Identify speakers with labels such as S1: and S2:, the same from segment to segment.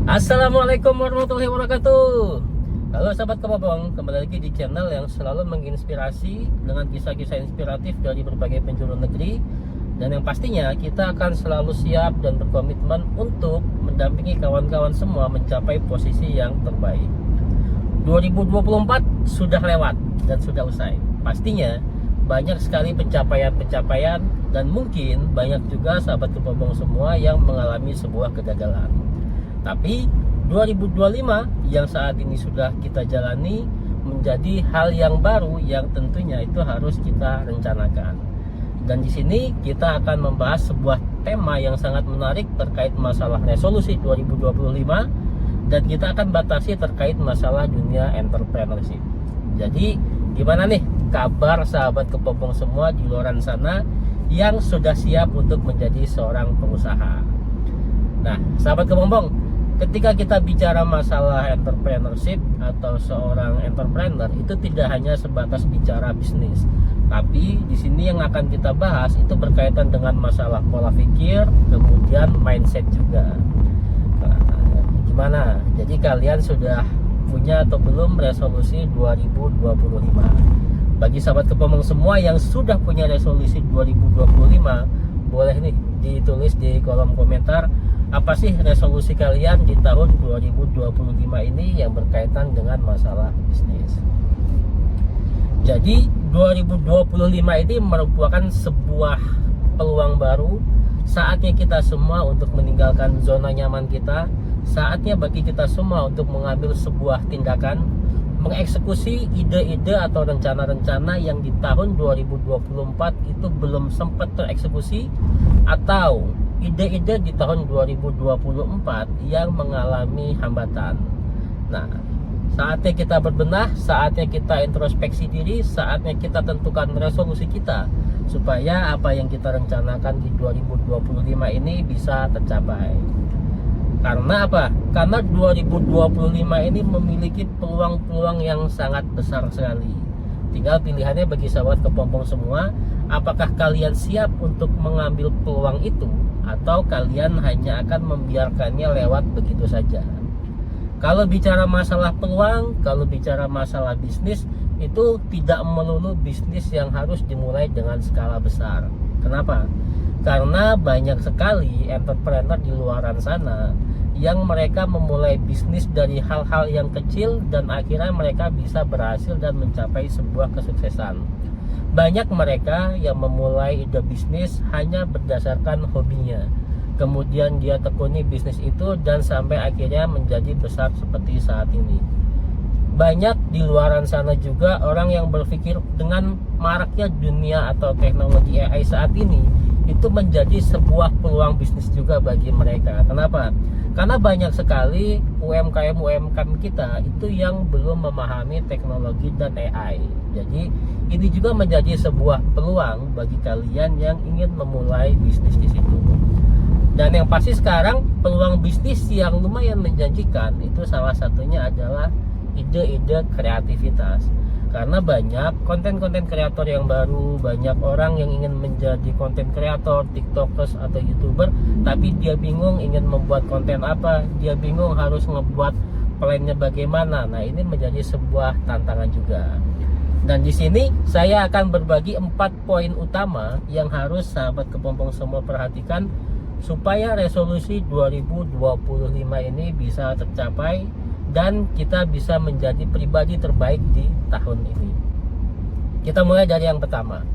S1: Assalamualaikum warahmatullahi wabarakatuh. Halo sahabat Kebobong, kembali lagi di channel yang selalu menginspirasi dengan kisah-kisah inspiratif dari berbagai penjuru negeri. Dan yang pastinya kita akan selalu siap dan berkomitmen untuk mendampingi kawan-kawan semua mencapai posisi yang terbaik. 2024 sudah lewat dan sudah usai. Pastinya banyak sekali pencapaian-pencapaian dan mungkin banyak juga sahabat Kebobong semua yang mengalami sebuah kegagalan. Tapi 2025 yang saat ini sudah kita jalani menjadi hal yang baru yang tentunya itu harus kita rencanakan. Dan di sini kita akan membahas sebuah tema yang sangat menarik terkait masalah resolusi 2025, dan kita akan batasi terkait masalah dunia entrepreneurship. Jadi gimana nih kabar sahabat Kebobong semua di luar sana yang sudah siap untuk menjadi seorang pengusaha? Nah, sahabat Kebobong, ketika kita bicara masalah entrepreneurship atau seorang entrepreneur, itu tidak hanya sebatas bicara bisnis, tapi di sini yang akan kita bahas itu berkaitan dengan masalah pola pikir, kemudian mindset juga. Nah, gimana? Jadi kalian sudah punya atau belum resolusi 2025? Bagi sahabat Kebobong semua yang sudah punya resolusi 2025, boleh nih ditulis di kolom komentar apa sih resolusi kalian di tahun 2025 ini yang berkaitan dengan masalah bisnis. Jadi 2025 ini merupakan sebuah peluang baru. Saatnya kita semua untuk meninggalkan zona nyaman kita. Saatnya bagi kita semua untuk mengambil sebuah tindakan, mengeksekusi ide-ide atau rencana-rencana yang di tahun 2024 itu belum sempat tereksekusi, atau ide-ide di tahun 2024 yang mengalami hambatan. Nah, saatnya kita berbenah, saatnya kita introspeksi diri, saatnya kita tentukan resolusi kita supaya apa yang kita rencanakan di 2025 ini bisa tercapai. Karena apa? Karena 2025 ini memiliki peluang-peluang yang sangat besar sekali. Tinggal pilihannya bagi sahabat Kebobong semua, apakah kalian siap untuk mengambil peluang itu, atau kalian hanya akan membiarkannya lewat begitu saja. Kalau bicara masalah peluang, kalau bicara masalah bisnis, itu tidak melulu bisnis yang harus dimulai dengan skala besar. Kenapa? Karena banyak sekali entrepreneur di luaran sana yang mereka memulai bisnis dari hal-hal yang kecil dan akhirnya mereka bisa berhasil dan mencapai sebuah kesuksesan. Banyak mereka yang memulai ide bisnis hanya berdasarkan hobinya, kemudian dia tekuni bisnis itu dan sampai akhirnya menjadi besar seperti saat ini. Banyak di luaran sana juga orang yang berpikir dengan maraknya dunia atau teknologi AI saat ini itu menjadi sebuah peluang bisnis juga bagi mereka. Kenapa? Karena banyak sekali UMKM kita itu yang belum memahami teknologi dan AI. Jadi ini juga menjadi sebuah peluang bagi kalian yang ingin memulai bisnis di situ. Dan yang pasti sekarang peluang bisnis yang lumayan menjanjikan itu salah satunya adalah ide-ide kreativitas. Karena banyak konten-konten kreator yang baru, banyak orang yang ingin menjadi konten kreator, tiktokers atau youtuber, tapi dia bingung ingin membuat konten apa, dia bingung harus ngebuat plannya bagaimana. Nah, ini menjadi sebuah tantangan juga. Dan di sini saya akan berbagi 4 poin utama yang harus sahabat Kebobong semua perhatikan supaya resolusi 2025 ini bisa tercapai dan kita bisa menjadi pribadi terbaik di tahun ini. Kita mulai dari yang pertama.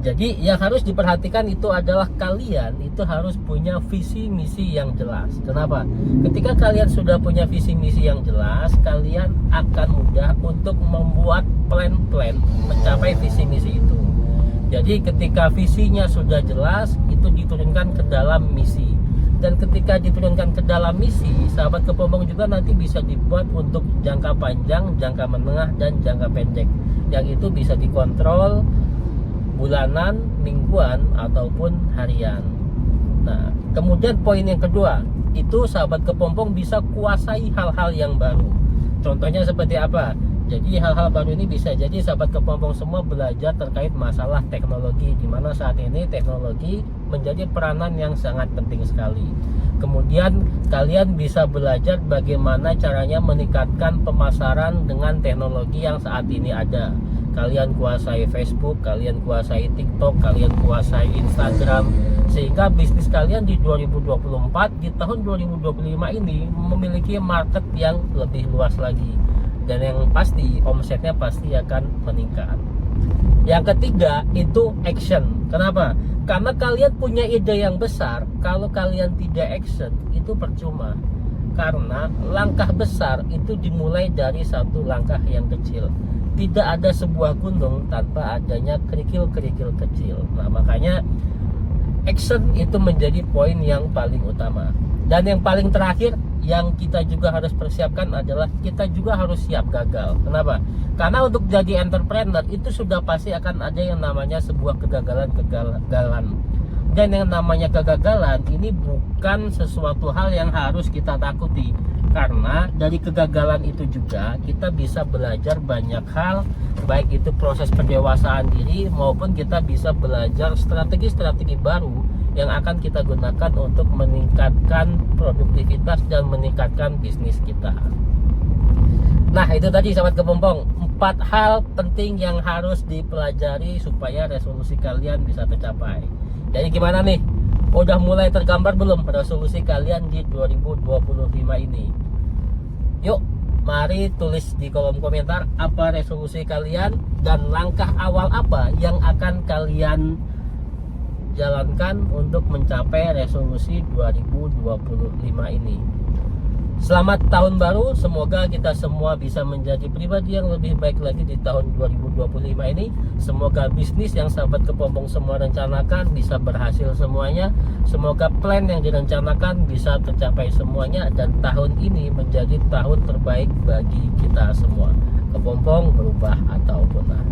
S1: Jadi yang harus diperhatikan itu adalah kalian itu harus punya visi misi yang jelas. Kenapa? Ketika kalian sudah punya visi misi yang jelas, kalian akan mudah untuk membuat plan-plan mencapai visi misi itu. Jadi ketika visinya sudah jelas, itu diturunkan ke dalam misi. Dan ketika diturunkan ke dalam misi, sahabat Kebobong juga nanti bisa dibuat untuk jangka panjang, jangka menengah, dan jangka pendek. Yang itu bisa dikontrol bulanan, mingguan, ataupun harian. Nah, kemudian poin yang kedua, itu sahabat Kebobong bisa kuasai hal-hal yang baru. Contohnya seperti apa? Jadi hal-hal baru ini bisa jadi sahabat Kebobong semua belajar terkait masalah teknologi, di mana saat ini teknologi menjadi peranan yang sangat penting sekali. Kemudian kalian bisa belajar bagaimana caranya meningkatkan pemasaran dengan teknologi yang saat ini ada. Kalian kuasai Facebook, kalian kuasai TikTok, kalian kuasai Instagram, sehingga bisnis kalian di 2024, di tahun 2025 ini memiliki market yang lebih luas lagi, dan yang pasti omsetnya pasti akan meningkat. Yang ketiga itu action. Kenapa? Karena kalian punya ide yang besar, kalau kalian tidak action itu percuma. Karena langkah besar itu dimulai dari satu langkah yang kecil. Tidak ada sebuah gunung tanpa adanya kerikil-kerikil kecil. Nah, makanya action itu menjadi poin yang paling utama. Dan yang paling terakhir yang kita juga harus persiapkan adalah kita juga harus siap gagal. Kenapa? Karena untuk jadi entrepreneur itu sudah pasti akan ada yang namanya sebuah kegagalan. Dan yang namanya kegagalan ini bukan sesuatu hal yang harus kita takuti. Karena dari kegagalan itu juga kita bisa belajar banyak hal, baik itu proses pendewasaan diri maupun kita bisa belajar strategi-strategi baru yang akan kita gunakan untuk meningkatkan produktivitas dan meningkatkan bisnis kita. Nah, itu tadi sahabat kepompong, 4 hal penting yang harus dipelajari supaya resolusi kalian bisa tercapai. Jadi gimana nih? Udah mulai tergambar belum resolusi kalian di 2025 ini? Yuk, mari tulis di kolom komentar apa resolusi kalian dan langkah awal apa yang akan kalian jalankan untuk mencapai resolusi 2025 ini. Selamat tahun baru, semoga kita semua bisa menjadi pribadi yang lebih baik lagi di tahun 2025 ini. Semoga bisnis yang sahabat kepompong semua rencanakan bisa berhasil semuanya. Semoga plan yang direncanakan bisa tercapai semuanya, dan tahun ini menjadi tahun terbaik bagi kita semua. Kepompong berubah atau punah.